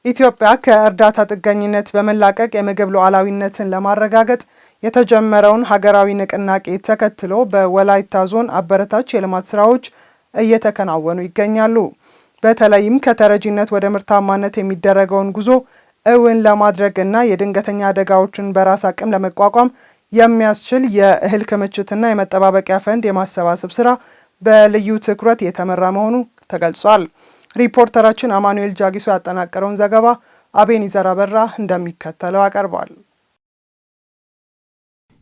ኢትዮጵያ ከእርዳታ ጥገኝነት በመላቀቅ የምግብ ሉዓላዊነትን ለማረጋገጥ የተጀመረውን ሀገራዊ ንቅናቄ ተከትሎ በወላይታ ዞን አበረታች የልማት ስራዎች እየተከናወኑ ይገኛሉ። በተለይም ከተረጂነት ወደ ምርታማነት የሚደረገውን ጉዞ እውን ለማድረግና የድንገተኛ አደጋዎችን በራስ አቅም ለመቋቋም የሚያስችል የእህል ክምችትና የመጠባበቂያ ፈንድ የማሰባሰብ ስራ በልዩ ትኩረት የተመራ መሆኑ ተገልጿል። ሪፖርተራችን አማኑኤል ጃጊሶ ያጠናቀረውን ዘገባ አቤኒዘር አበራ እንደሚከተለው ያቀርባል።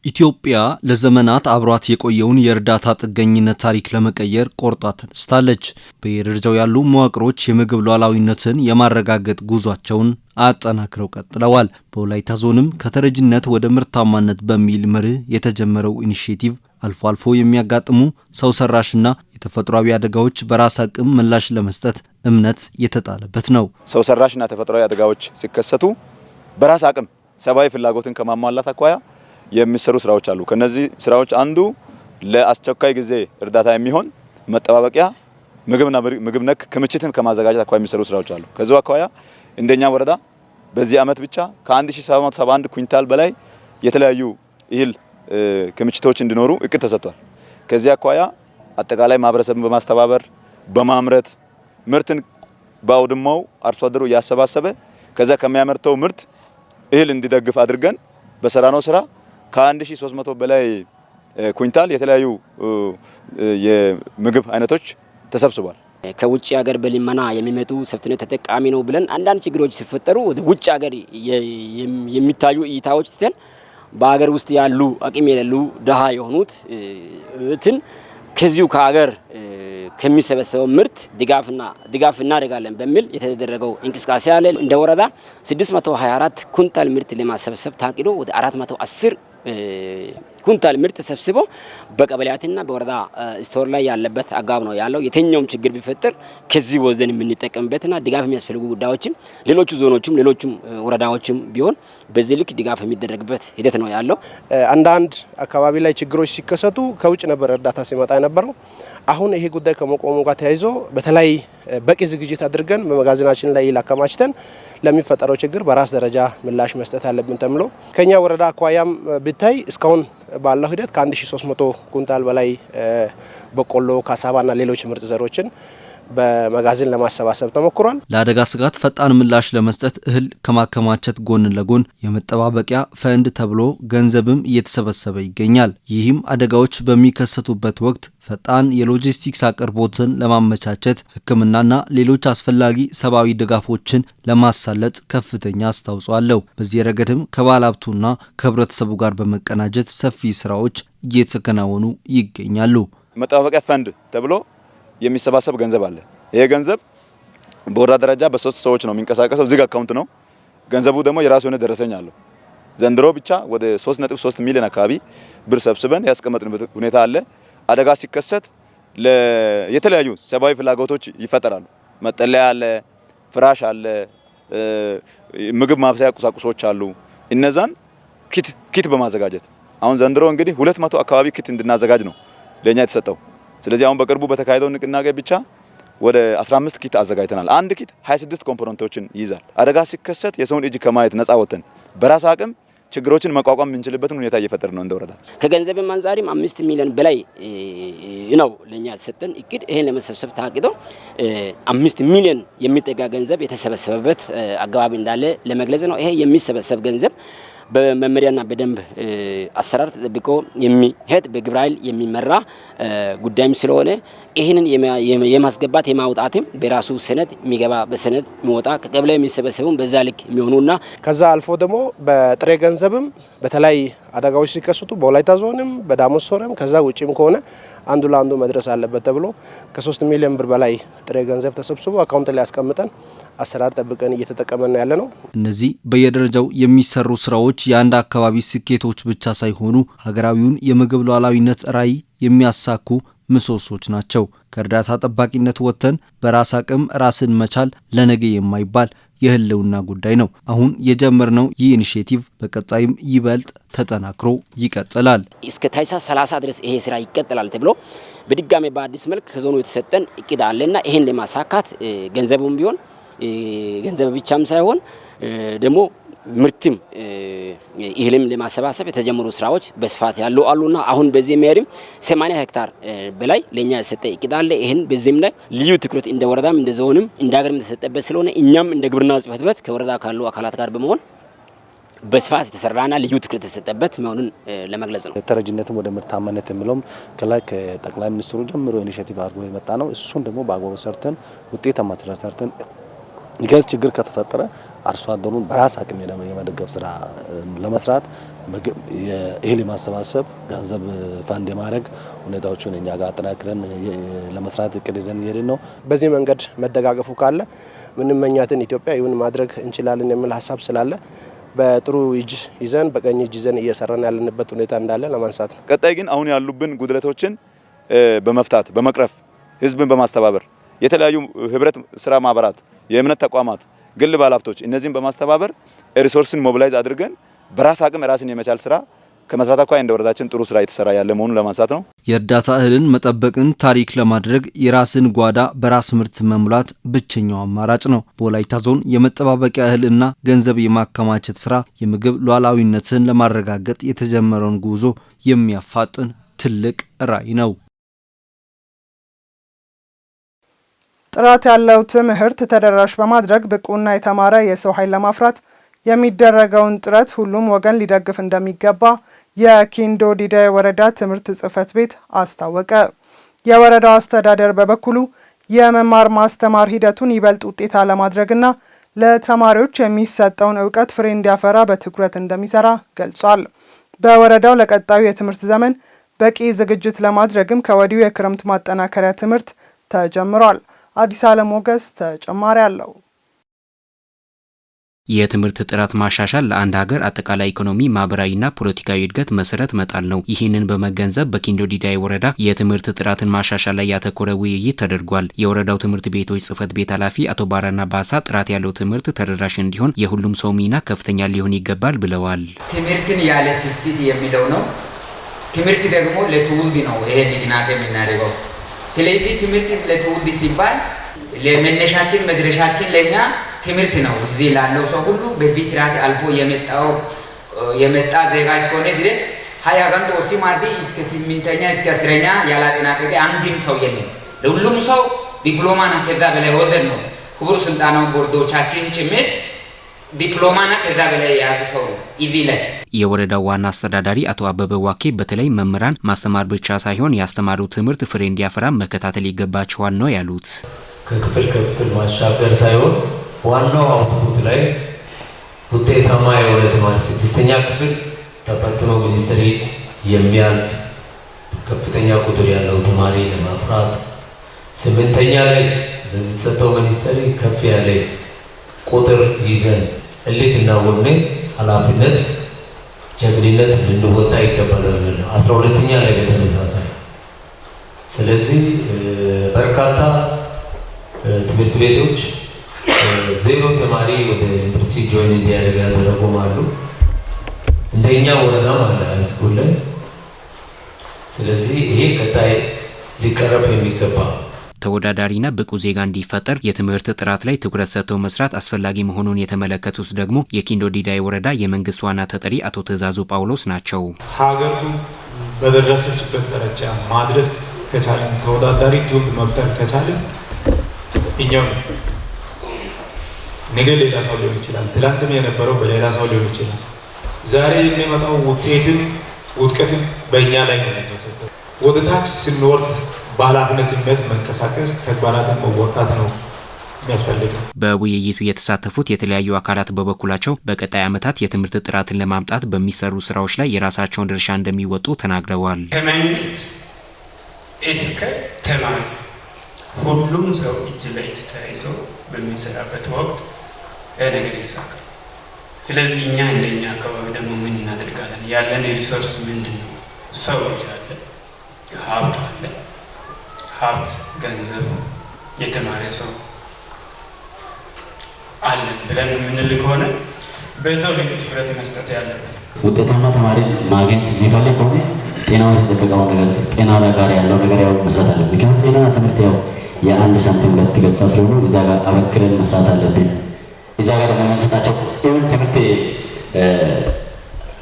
ኢትዮጵያ ለዘመናት አብሯት የቆየውን የእርዳታ ጥገኝነት ታሪክ ለመቀየር ቆርጣ ተነስታለች። በየደረጃው ያሉ መዋቅሮች የምግብ ሉዓላዊነትን የማረጋገጥ ጉዟቸውን አጠናክረው ቀጥለዋል። በወላይታ ዞንም ከተረጂነት ወደ ምርታማነት በሚል መርህ የተጀመረው ኢኒሼቲቭ አልፎ አልፎ የሚያጋጥሙ ሰው ሰራሽና የተፈጥሯዊ አደጋዎች በራስ አቅም ምላሽ ለመስጠት እምነት የተጣለበት ነው። ሰው ሰራሽና ተፈጥሯዊ አደጋዎች ሲከሰቱ በራስ አቅም ሰብአዊ ፍላጎትን ከማሟላት አኳያ የሚሰሩ ስራዎች አሉ። ከነዚህ ስራዎች አንዱ ለአስቸኳይ ጊዜ እርዳታ የሚሆን መጠባበቂያ ምግብ ነክ ክምችትን ከማዘጋጀት አኳያ የሚሰሩ ስራዎች አሉ። ከዚህ አኳያ እንደኛ ወረዳ በዚህ አመት ብቻ ከ1771 ኩንታል በላይ የተለያዩ እህል ክምችቶች እንዲኖሩ እቅድ ተሰጥቷል። ከዚህ አኳያ አጠቃላይ ማህበረሰብን በማስተባበር በማምረት ምርትን በአውድማው አርሶ አደሩ ያሰባሰበ ከዛ ከሚያመርተው ምርት እህል እንዲደግፍ አድርገን በሰራነው ስራ ከ1300 በላይ ኩንታል የተለያዩ የምግብ አይነቶች ተሰብስቧል። ከውጭ ሀገር በሊመና የሚመጡ ሰፍትነት ተጠቃሚ ነው ብለን አንዳንድ ችግሮች ሲፈጠሩ ወደ ውጭ ሀገር የሚታዩ እይታዎች ትተን በሀገር ውስጥ ያሉ አቅም የሌሉ ደሃ የሆኑት ከዚሁ ከሀገር ከሚሰበሰበው ምርት ድጋፍ እናደርጋለን በሚል የተደረገው እንቅስቃሴ አለ። እንደ ወረዳ 624 ኩንታል ምርት ለማሰብሰብ ታቅዶ ወደ 410 ኩንታል ምርት ተሰብስቦ በቀበሌያትና በወረዳ ስቶር ላይ ያለበት አጋብ ነው ያለው። የትኛውም ችግር ቢፈጠር ከዚህ ወዘን የምንጠቀምበትና ድጋፍ የሚያስፈልጉ ጉዳዮችም ሌሎቹ ዞኖችም ሌሎችም ወረዳዎችም ቢሆን በዚህ ልክ ድጋፍ የሚደረግበት ሂደት ነው ያለው። አንዳንድ አካባቢ ላይ ችግሮች ሲከሰቱ ከውጭ ነበር እርዳታ ሲመጣ የነበረው። አሁን ይሄ ጉዳይ ከመቆሙ ጋር ተያይዞ በተለይ በቂ ዝግጅት አድርገን በመጋዘናችን ላይ አከማችተን ለሚፈጠረው ችግር በራስ ደረጃ ምላሽ መስጠት አለብን ተብሎ ከኛ ወረዳ አኳያም ብታይ እስካሁን ባለው ሂደት ከ1300 ኩንታል በላይ በቆሎ፣ ካሳባና ሌሎች ምርጥ ዘሮችን በመጋዘን ለማሰባሰብ ተሞክሯል። ለአደጋ ስጋት ፈጣን ምላሽ ለመስጠት እህል ከማከማቸት ጎን ለጎን የመጠባበቂያ ፈንድ ተብሎ ገንዘብም እየተሰበሰበ ይገኛል። ይህም አደጋዎች በሚከሰቱበት ወቅት ፈጣን የሎጂስቲክስ አቅርቦትን ለማመቻቸት ሕክምናና ሌሎች አስፈላጊ ሰብአዊ ድጋፎችን ለማሳለጥ ከፍተኛ አስተዋጽኦ አለው። በዚህ ረገድም ከባለሀብቱና ከህብረተሰቡ ጋር በመቀናጀት ሰፊ ስራዎች እየተከናወኑ ይገኛሉ። መጠባበቂያ ፈንድ ተብሎ የሚሰባሰብ ገንዘብ አለ። ይሄ ገንዘብ በወረዳ ደረጃ በሶስት ሰዎች ነው የሚንቀሳቀሰው። ዝግ አካውንት ነው። ገንዘቡ ደግሞ የራሱ የሆነ ደረሰኝ አለው። ዘንድሮ ብቻ ወደ 3.3 ሚሊዮን አካባቢ ብር ሰብስበን ያስቀመጥንበት ሁኔታ አለ። አደጋ ሲከሰት የተለያዩ ሰብአዊ ፍላጎቶች ይፈጠራሉ። መጠለያ አለ፣ ፍራሽ አለ፣ ምግብ ማብሰያ ቁሳቁሶች አሉ። እነዛን ኪት በማዘጋጀት አሁን ዘንድሮ እንግዲህ 200 አካባቢ ኪት እንድናዘጋጅ ነው ለኛ የተሰጠው። ስለዚህ አሁን በቅርቡ በተካሄደው ንቅናቄ ብቻ ወደ 15 ኪት አዘጋጅተናል። አንድ ኪት 26 ኮምፖነንቶችን ይይዛል። አደጋ ሲከሰት የሰውን እጅ ከማየት ነፃ ወጥተን በራስ አቅም ችግሮችን መቋቋም የምንችልበትን ሁኔታ እየፈጠረ ነው እንደወረዳ። ከገንዘብም አንፃርም 5 ሚሊዮን በላይ ነው ለኛ ተሰጠን እቅድ። ይሄን ለመሰብሰብ ታቅዶ 5 ሚሊዮን የሚጠጋ ገንዘብ የተሰበሰበበት አገባብ እንዳለ ለመግለጽ ነው። ይሄ የሚሰበሰብ ገንዘብ በመመሪያና በደንብ አሰራር ተጠብቆ የሚሄድ በግብረ ኃይል የሚመራ ጉዳይም ስለሆነ ይህንን የማስገባት የማውጣትም በራሱ ሰነድ የሚገባ በሰነድ የሚወጣ ከቀበሌ የሚሰበሰቡም በዛ ልክ የሚሆኑና ከዛ አልፎ ደግሞ በጥሬ ገንዘብም በተለይ አደጋዎች ሲከሰቱ በወላይታ ዞንም በዳሞት ዞንም ከዛ ውጪም ከሆነ አንዱ ለአንዱ መድረስ አለበት ተብሎ ከ3 ሚሊዮን ብር በላይ ጥሬ ገንዘብ ተሰብስቦ አካውንት ላይ ያስቀምጠን አሰራር ጠብቀን እየተጠቀመን ያለ ነው። እነዚህ በየደረጃው የሚሰሩ ስራዎች የአንድ አካባቢ ስኬቶች ብቻ ሳይሆኑ ሀገራዊውን የምግብ ሉዓላዊነት ራዕይ የሚያሳኩ ምሰሶች ናቸው። ከእርዳታ ጠባቂነት ወጥተን በራስ አቅም ራስን መቻል ለነገ የማይባል የህልውና ጉዳይ ነው። አሁን የጀመርነው ይህ ኢኒሼቲቭ በቀጣይም ይበልጥ ተጠናክሮ ይቀጥላል። እስከ ታኅሳስ 30 ድረስ ይሄ ስራ ይቀጥላል ተብሎ በድጋሜ በአዲስ መልክ ከዞኑ የተሰጠን እቅድ አለና ይሄን ለማሳካት ገንዘቡም ቢሆን ገንዘብ ብቻም ሳይሆን ደግሞ ምርትም እህልም ለማሰባሰብ የተጀመሩ ስራዎች በስፋት ያሉ አሉና አሁን በዚህ ሜሪም 80 ሄክታር በላይ ለኛ የሰጠ እቅድ አለ። ይሄን በዚህም ላይ ልዩ ትኩረት እንደ ወረዳም እንደ ዞንም እንደ ሀገርም የተሰጠበት ስለሆነ እኛም እንደ ግብርና ጽሕፈት ቤት ከወረዳ ካሉ አካላት ጋር በመሆን በስፋት የተሰራና ልዩ ትኩረት የተሰጠበት መሆኑን ለመግለጽ ነው። ተረጅነትም ወደ ምርታማነት የሚለውም ከላይ ከጠቅላይ ሚኒስትሩ ጀምሮ ኢኒሼቲቭ አድርጎ የመጣ ነው። እሱን ደግሞ በአግባቡ ሰርተን ውጤታማ ሰርተን ይገዝ ችግር ከተፈጠረ አርሶ አደሩን በራስ አቅም የመደገፍ ስራ ለመስራት የእህል የማሰባሰብ ገንዘብ ፋንድ የማድረግ ሁኔታዎችን እኛ ጋር አጠናክረን ለመስራት እቅድ ይዘን እየሄድን ነው። በዚህ መንገድ መደጋገፉ ካለ ምንም መኛትን ኢትዮጵያ ይሁን ማድረግ እንችላለን የሚል ሀሳብ ስላለ በጥሩ እጅ ይዘን በቀኝ እጅ ይዘን እየሰራን ያለንበት ሁኔታ እንዳለ ለማንሳት ነው። ቀጣይ ግን አሁን ያሉብን ጉድለቶችን በመፍታት በመቅረፍ ህዝብን በማስተባበር የተለያዩ ህብረት ስራ ማህበራት፣ የእምነት ተቋማት፣ ግል ባለሀብቶች እነዚህን በማስተባበር ሪሶርስን ሞቢላይዝ አድርገን በራስ አቅም ራስን የመቻል ስራ ከመስራት አኳያ እንደ ወረዳችን ጥሩ ስራ የተሰራ ያለ መሆኑን ለማንሳት ነው። የእርዳታ እህልን መጠበቅን ታሪክ ለማድረግ የራስን ጓዳ በራስ ምርት መሙላት ብቸኛው አማራጭ ነው። በወላይታ ዞን የመጠባበቂያ እህልና ገንዘብ የማከማቸት ስራ የምግብ ሉዓላዊነትን ለማረጋገጥ የተጀመረውን ጉዞ የሚያፋጥን ትልቅ ራዕይ ነው። ጥራት ያለው ትምህርት ተደራሽ በማድረግ ብቁና የተማረ የሰው ኃይል ለማፍራት የሚደረገውን ጥረት ሁሉም ወገን ሊደግፍ እንደሚገባ የኪንዶ ዲዳይ ወረዳ ትምህርት ጽሕፈት ቤት አስታወቀ። የወረዳው አስተዳደር በበኩሉ የመማር ማስተማር ሂደቱን ይበልጥ ውጤታማ ለማድረግና ለተማሪዎች የሚሰጠውን ዕውቀት ፍሬ እንዲያፈራ በትኩረት እንደሚሰራ ገልጿል። በወረዳው ለቀጣዩ የትምህርት ዘመን በቂ ዝግጅት ለማድረግም ከወዲሁ የክረምት ማጠናከሪያ ትምህርት ተጀምሯል። አዲስ ዓለም ሞገስ ተጨማሪ አለው። የትምህርት ጥራት ማሻሻል ለአንድ ሀገር አጠቃላይ ኢኮኖሚ፣ ማህበራዊና ፖለቲካዊ እድገት መሰረት መጣል ነው። ይህንን በመገንዘብ በኪንዶ ዲዳይ ወረዳ የትምህርት ጥራትን ማሻሻል ላይ ያተኮረ ውይይት ተደርጓል። የወረዳው ትምህርት ቤቶች ጽሕፈት ቤት ኃላፊ አቶ ባራና ባሳ ጥራት ያለው ትምህርት ተደራሽ እንዲሆን የሁሉም ሰው ሚና ከፍተኛ ሊሆን ይገባል ብለዋል። ትምህርትን ያለ ስስት የሚለው ነው። ትምህርት ደግሞ ለትውልድ ነው። ይሄ ንቅናቄ የምናደርገው ስለዚህ ትምህርት ለትውልድ ሲባል ለመነሻችን መድረሻችን ለኛ ትምህርት ነው። እዚህ ላለው ሰው ሁሉ በዚህ ትራት አልፎ የመጣ ዜጋ እስከሆነ ድረስ ሀያ ገንጦ ሲማዲ እስከ 8ኛ እስከ 10ኛ ያላጠናቀቀ አንድም ሰው የለም። ለሁሉም ሰው ዲፕሎማና ከዛ በላይ ወዘን ነው። ክቡር ስልጣናው ቦርዶቻችን ጭምር ዲፕሎማና ከዛ በላይ ያዙ ሰው ኢቪ ላይ የወረዳው ዋና አስተዳዳሪ አቶ አበበ ዋኬ በተለይ መምህራን ማስተማር ብቻ ሳይሆን ያስተማሩት ትምህርት ፍሬ እንዲያፈራ መከታተል ይገባቸዋል ነው ያሉት። ከክፍል ማሻገር ሳይሆን ዋናው አውትፑት ላይ ውጤታማ የሆነ ተማሪ 6ኛ ክፍል ተፈትኖ ሚኒስትሪ የሚያልፍ ከፍተኛ ቁጥር ያለው ተማሪ ለማፍራት 8ኛ ላይ ለሚሰጠው ሚኒስትሪ ከፍ ያለ ቁጥር ይዘን እልክና ወኔ ኃላፊነት ጀግንነት ልንወጣ ይገባል። 12ኛ ላይ በተመሳሳይ ስለዚህ በርካታ ትምህርት ቤቶች ዜሮ ተማሪ ወደ ዩኒቨርሲቲ ጆይን እንዲያደርግ ያደረጉም አሉ። እንደኛ ወረዳም አለ ሃይስኩል ላይ። ስለዚህ ይሄ ቀጣይ ሊቀረፍ የሚገባ ተወዳዳሪና ብቁ ዜጋ እንዲፈጠር የትምህርት ጥራት ላይ ትኩረት ሰጥተው መስራት አስፈላጊ መሆኑን የተመለከቱት ደግሞ የኪንዶ ዲዳይ ወረዳ የመንግስት ዋና ተጠሪ አቶ ትእዛዙ ጳውሎስ ናቸው። ሀገሪቱ በደረሰችበት ደረጃ ማድረስ ከቻለን ተወዳዳሪ ትውልድ መፍጠር ከቻለን እኛው ነገ ሌላ ሰው ሊሆን ይችላል። ትላንትም የነበረው በሌላ ሰው ሊሆን ይችላል። ዛሬ የሚመጣው ውጤትም ውድቀትም በእኛ ላይ ነው የሚመሰረተው። ወደ ታች ስንወርድ በኃላፊነት ስሜት መንቀሳቀስ ተግባራትን መወጣት ነው የሚያስፈልገው። በውይይቱ የተሳተፉት የተለያዩ አካላት በበኩላቸው በቀጣይ ዓመታት የትምህርት ጥራትን ለማምጣት በሚሰሩ ስራዎች ላይ የራሳቸውን ድርሻ እንደሚወጡ ተናግረዋል። ከመንግስት እስከ ተማሪ ሁሉም ሰው እጅ ለእጅ ተያይዞ በሚሰራበት ወቅት ነገር ይሳካል። ስለዚህ እኛ እንደኛ አካባቢ ደግሞ ምን እናደርጋለን? ያለን ሪሶርስ ምንድን ነው? ሰዎች አለ፣ ሀብት አለ። ሀብት፣ ገንዘብ፣ የተማረ ሰው አለን ብለን የምንል ከሆነ በዛው ልክ ትኩረት መስጠት ያለበት ውጤታማ ተማሪ ማግኘት የሚፈልግ ከሆነ ጤናው የተጠበቀው ነገር ጤና ጋር ያለው ነገር ያው መስራት አለ። ምክንያቱም ጤና ትምህርት ያው የአንድ ሳንቲም ሁለት ገጽታ ስለሆኑ እዛ ጋር አበክረን መስራት አለብን። እዛ ጋር ደግሞ የምንሰጣቸው ትምህርት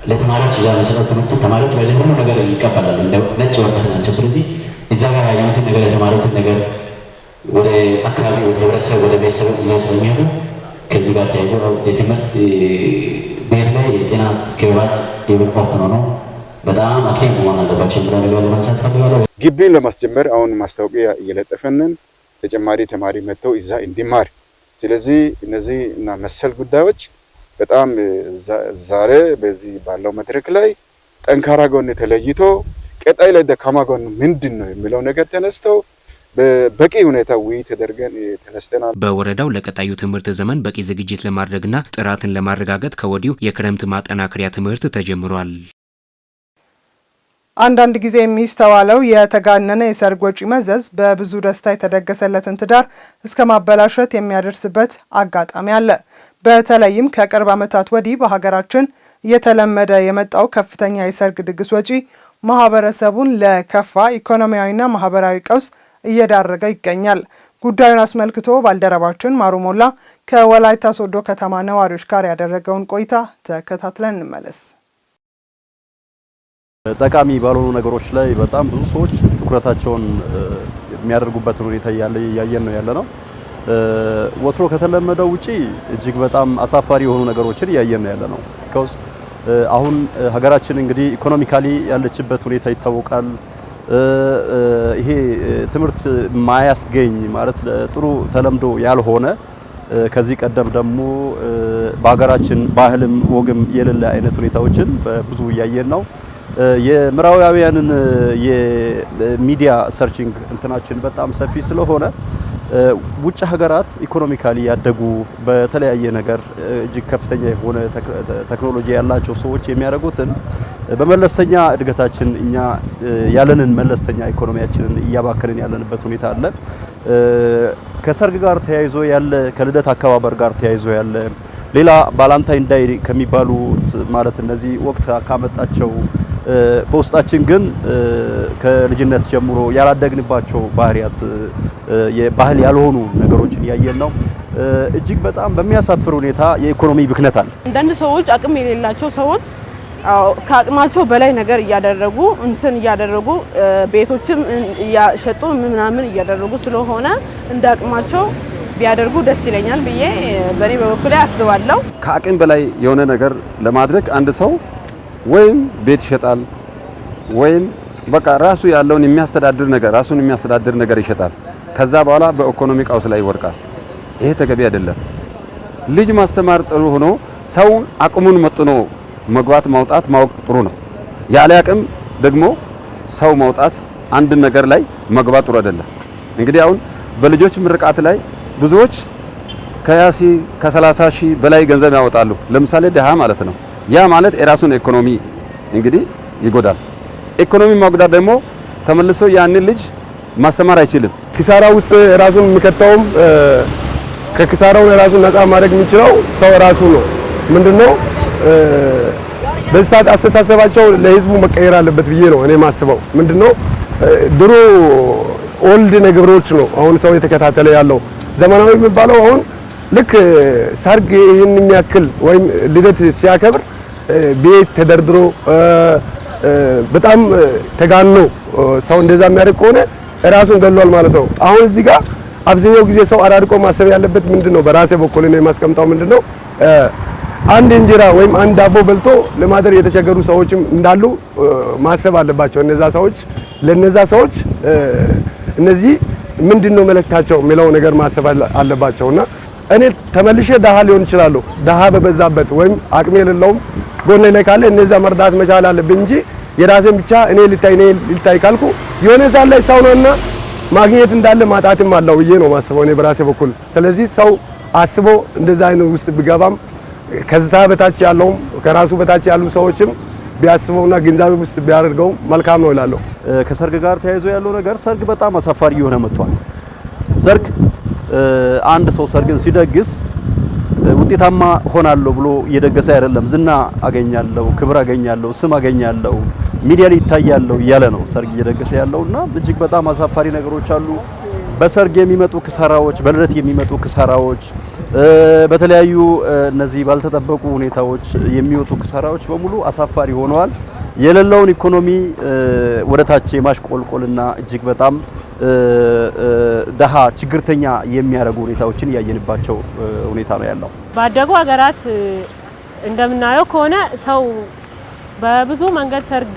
ለተማሪዎች እዛ መሰረት ትምህርት ተማሪዎች በዚህ ሁሉ ነገር ይቀበላሉ፣ ነጭ ወረቀት ናቸው። ስለዚህ እዛ ጋር ያዩትን ነገር የተማሩትን ነገር ወደ አካባቢ ወደ ህብረተሰብ ወደ ቤተሰብ ይዘው ስለሚሄዱ ከዚህ ጋር ተያይዞ የትምህርት ቤት ላይ የጤና ክበባት የብቃት ነው በጣም አክቲቭ መሆን አለባቸው ብለው ነገር ለማንሳት ፈልጋለሁ። ግቢን ለማስጀመር አሁን ማስታወቂያ እየለጠፈንን ተጨማሪ ተማሪ መጥተው እዛ እንዲማር። ስለዚህ እነዚህ እና መሰል ጉዳዮች በጣም ዛሬ በዚህ ባለው መድረክ ላይ ጠንካራ ጎን ተለይቶ ቀጣይ ላይ ደካማ ጎን ምንድነው የሚለው ነገር ተነስተው በበቂ ሁኔታ ውይይት ተደርገን ተነስተናል። በወረዳው ለቀጣዩ ትምህርት ዘመን በቂ ዝግጅት ለማድረግና ጥራትን ለማረጋገጥ ከወዲሁ የክረምት ማጠናከሪያ ትምህርት ተጀምሯል። አንዳንድ ጊዜ የሚስተዋለው የተጋነነ የሰርግ ወጪ መዘዝ በብዙ ደስታ የተደገሰለትን ትዳር እስከ ማበላሸት የሚያደርስበት አጋጣሚ አለ። በተለይም ከቅርብ ዓመታት ወዲህ በሀገራችን እየተለመደ የመጣው ከፍተኛ የሰርግ ድግስ ወጪ ማህበረሰቡን ለከፋ ኢኮኖሚያዊና ማህበራዊ ቀውስ እየዳረገ ይገኛል። ጉዳዩን አስመልክቶ ባልደረባችን ማሩሞላ ከወላይታ ሶዶ ከተማ ነዋሪዎች ጋር ያደረገውን ቆይታ ተከታትለን እንመለስ። ጠቃሚ ባልሆኑ ነገሮች ላይ በጣም ብዙ ሰዎች ትኩረታቸውን የሚያደርጉበትን ሁኔታ እያየን ነው ያለነው። ወትሮ ከተለመደው ውጪ እጅግ በጣም አሳፋሪ የሆኑ ነገሮችን እያየን ነው ያለነው። አሁን ሀገራችን እንግዲህ ኢኮኖሚካሊ ያለችበት ሁኔታ ይታወቃል። ይሄ ትምህርት ማያስገኝ ማለት ጥሩ ተለምዶ ያልሆነ ከዚህ ቀደም ደግሞ በሀገራችን ባህልም ወግም የሌለ አይነት ሁኔታዎችን በብዙ እያየን ነው። የምዕራባውያንን የሚዲያ ሰርቺንግ እንትናችን በጣም ሰፊ ስለሆነ ውጭ ሀገራት ኢኮኖሚካሊ ያደጉ በተለያየ ነገር እጅግ ከፍተኛ የሆነ ቴክኖሎጂ ያላቸው ሰዎች የሚያደርጉትን በመለስተኛ እድገታችን እኛ ያለንን መለስተኛ ኢኮኖሚያችንን እያባከንን ያለንበት ሁኔታ አለ። ከሰርግ ጋር ተያይዞ ያለ ከልደት አከባበር ጋር ተያይዞ ያለ ሌላ ቫላንታይን ዳይ ከሚባሉት ማለት እነዚህ ወቅት ካመጣቸው በውስጣችን ግን ከልጅነት ጀምሮ ያላደግንባቸው ባህሪያት የባህል ያልሆኑ ነገሮችን ያየን ነው። እጅግ በጣም በሚያሳፍር ሁኔታ የኢኮኖሚ ብክነት አለ። አንዳንድ ሰዎች አቅም የሌላቸው ሰዎች ከአቅማቸው በላይ ነገር እያደረጉ ቤቶችም እያሸጡ ምናምን እያደረጉ ስለሆነ እንደ አቅማቸው ቢያደርጉ ደስ ይለኛል ብዬ በኔ በበኩሌ አስባለሁ። ከአቅም በላይ የሆነ ነገር ለማድረግ አንድ ሰው ወይም ቤት ይሸጣል ወይም በቃ ራሱ ያለውን ራሱን የሚያስተዳድር ነገር ይሸጣል። ከዛ በኋላ በኢኮኖሚ ቀውስ ላይ ይወድቃል። ይሄ ተገቢ አይደለም። ልጅ ማስተማር ጥሩ ሆኖ ሰው አቅሙን መጥኖ መግባት ማውጣት ማወቅ ጥሩ ነው። ያለ አቅም ደግሞ ሰው ማውጣት አንድ ነገር ላይ መግባት ጥሩ አይደለም። እንግዲህ አሁን በልጆች ምርቃት ላይ ብዙዎች ከ30 ሺህ በላይ ገንዘብ ያወጣሉ። ለምሳሌ ደሃ ማለት ነው። ያ ማለት የራሱን ኢኮኖሚ እንግዲህ ይጎዳል። ኢኮኖሚ ማጉዳት ደግሞ ተመልሶ ያንን ልጅ ማስተማር አይችልም። ኪሳራ ውስጥ ራሱን የሚከተውም ከኪሳራው ራሱን ነፃ ማድረግ የሚችለው ሰው ራሱ ነው። ምንድነው በሳት አስተሳሰባቸው ለህዝቡ መቀየር አለበት ብዬ ነው እኔ ማስበው። ምንድነው ድሮ ኦልድ ነገሮች ነው አሁን ሰው የተከታተለ ያለው። ዘመናዊ የሚባለው አሁን ልክ ሰርግ ይህን የሚያክል ወይም ልደት ሲያከብር ቤት ተደርድሮ በጣም ተጋኖ ሰው እንደዛ የሚያደርግ ከሆነ ራሱን ገሏል ማለት ነው። አሁን እዚህ ጋር አብዛኛው ጊዜ ሰው አራርቆ ማሰብ ያለበት ምንድነው፣ በራሴ በኩል ነው የማስቀምጠው ምንድነው አንድ እንጀራ ወይም አንድ ዳቦ በልቶ ለማደር የተቸገሩ ሰዎችም እንዳሉ ማሰብ አለባቸው። ለነዛ ሰዎች እነዚህ ምንድነው መልእክታቸው የሚለው ነገር ማሰብ አለባቸውና እኔ ተመልሼ ደሃ ሊሆን ይችላል። ደሃ በበዛበት ወይም አቅሜ የሌለውም ጎኔ ላይ ካለ እነዛ መርዳት መቻል አለብኝ እንጂ የራሴን ብቻ እኔ ልታይ ካልኩ የሆነ ዛል ላይ ሰው ነውና ማግኘት እንዳለ ማጣትም አለው ብዬ ነው ማስበው እኔ በራሴ በኩል። ስለዚህ ሰው አስቦ እንደዛ አይነት ውስጥ ቢገባም ከዛ በታች ያለውም ከራሱ በታች ያሉ ሰዎችም ቢያስበውና ግንዛቤ ውስጥ ቢያደርገው መልካም ነው እላለሁ። ከሰርግ ጋር ተያይዞ ያለው ነገር ሰርግ በጣም አሳፋሪ የሆነ መጥቷል። ሰርግ አንድ ሰው ሰርግን ሲደግስ ውጤታማ ሆናለሁ ብሎ እየደገሰ አይደለም። ዝና አገኛለሁ፣ ክብር አገኛለሁ፣ ስም አገኛለሁ፣ ሚዲያ ላይ ይታያለሁ እያለ ነው ሰርግ እየደገሰ ያለውና እጅግ በጣም አሳፋሪ ነገሮች አሉ። በሰርግ የሚመጡ ክሳራዎች፣ በልደት የሚመጡ ክሳራዎች፣ በተለያዩ እነዚህ ባልተጠበቁ ሁኔታዎች የሚወጡ ክሳራዎች በሙሉ አሳፋሪ ሆነዋል። የሌለውን ኢኮኖሚ ወደታች የማሽቆልቆልና እጅግ በጣም ደሃ ችግርተኛ የሚያደርጉ ሁኔታዎችን ያየንባቸው ሁኔታ ነው ያለው። ባደጉ ሀገራት እንደምናየው ከሆነ ሰው በብዙ መንገድ ሰርግ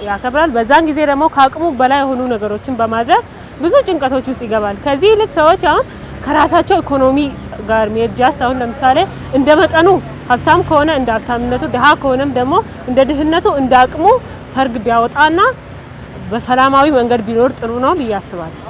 ያከብራል። በዛን ጊዜ ደግሞ ከአቅሙ በላይ የሆኑ ነገሮችን በማድረግ ብዙ ጭንቀቶች ውስጥ ይገባል። ከዚህ ይልቅ ሰዎች አሁን ከራሳቸው ኢኮኖሚ ጋር ሜጃስት አሁን ለምሳሌ እንደ መጠኑ ሀብታም ከሆነ እንደ ሀብታምነቱ፣ ድሃ ከሆነም ደግሞ እንደ ድህነቱ እንደ አቅሙ ሰርግ ቢያወጣና በሰላማዊ መንገድ ቢኖር ጥሩ ነው ብዬ አስባለሁ።